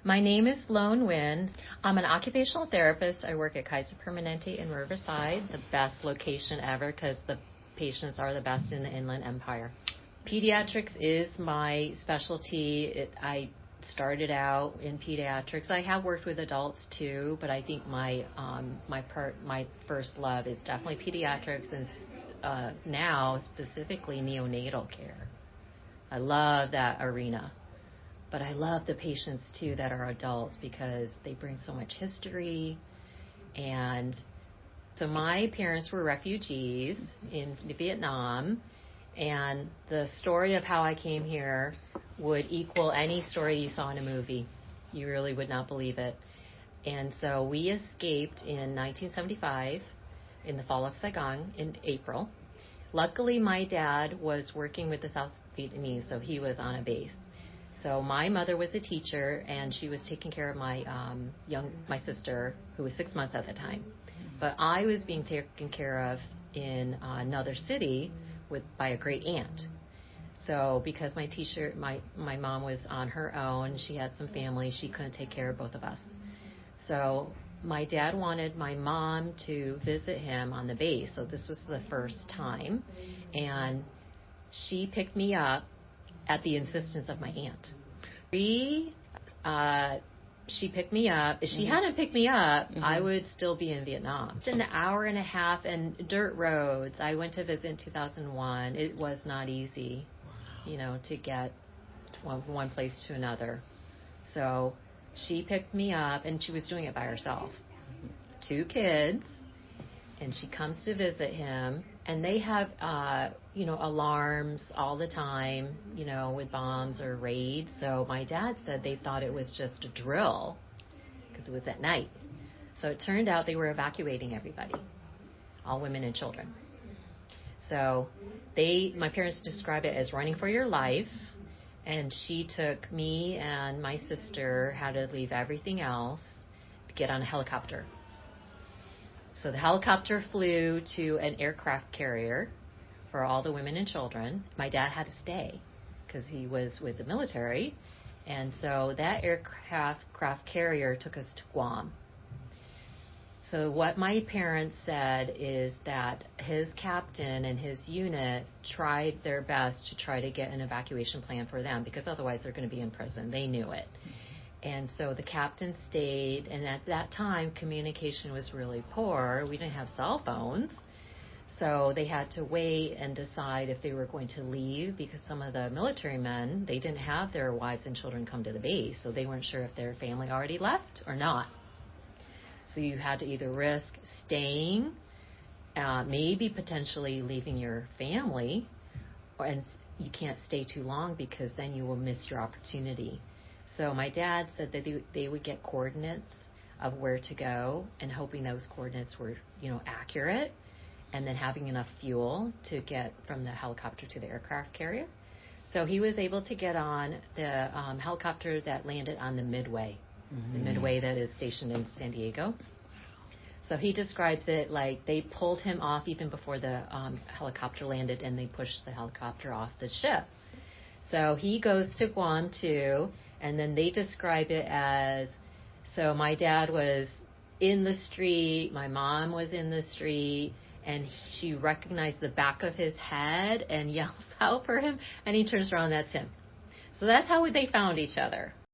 My name is Nguyen. I'm an occupational therapist. I work at Kaiser Permanente in Riverside, the best location ever because the patients are the best in the Inland Empire. Pediatrics is my specialty. I started out in pediatrics. I have worked with adults too, but I think my first love is definitely pediatrics and now specifically neonatal care. I love that arena. But I love the patients too that are adults because they bring so much history. And so my parents were refugees in Vietnam, and the story of how I came here would equal any story you saw in a movie. You really would not believe it. And so we escaped in 1975 in the fall of Saigon in April. Luckily, my dad was working with the South Vietnamese, so he was on a base. So my mother was a teacher, and she was taking care of my sister, who was 6 months at the time. But I was being taken care of in another city by a great aunt. So because my mom was on her own, she had some family, she couldn't take care of both of us. So my dad wanted my mom to visit him on the base. So this was the first time, and she picked me up at the insistence of my aunt. She picked me up. If she hadn't picked me up, I would still be in Vietnam. It's an hour and a half and dirt roads. I went to visit in 2001. It was not easy, to get from one place to another. So she picked me up, and she was doing it by herself. 2 kids, and she comes to visit him, and they have, alarms all the time, with bombs or raids. So my dad said they thought it was just a drill because it was at night. So it turned out they were evacuating everybody, all women and children. So my parents describe it as running for your life. And she took me and my sister, had to leave everything else to get on a helicopter. So the helicopter flew to an aircraft carrier for all the women and children. My dad had to stay because he was with the military. And so that aircraft carrier took us to Guam. So what my parents said is that his captain and his unit tried their best to try to get an evacuation plan for them because otherwise they're going to be in prison. They knew it. And so the captain stayed, and at that time, communication was really poor. We didn't have cell phones. So they had to wait and decide if they were going to leave because some of the military men, they didn't have their wives and children come to the base, so they weren't sure if their family already left or not. So you had to either risk staying, maybe potentially leaving your family, and you can't stay too long because then you will miss your opportunity. So my dad said that they would get coordinates of where to go and hoping those coordinates were, accurate, and then having enough fuel to get from the helicopter to the aircraft carrier. So he was able to get on the helicopter that landed on the Midway, the Midway that is stationed in San Diego. So he describes it like they pulled him off even before the helicopter landed, and they pushed the helicopter off the ship. So he goes to Guam too. And then they describe it as, so my dad was in the street, my mom was in the street, and she recognized the back of his head and yells out for him, and he turns around, that's him. So that's how they found each other.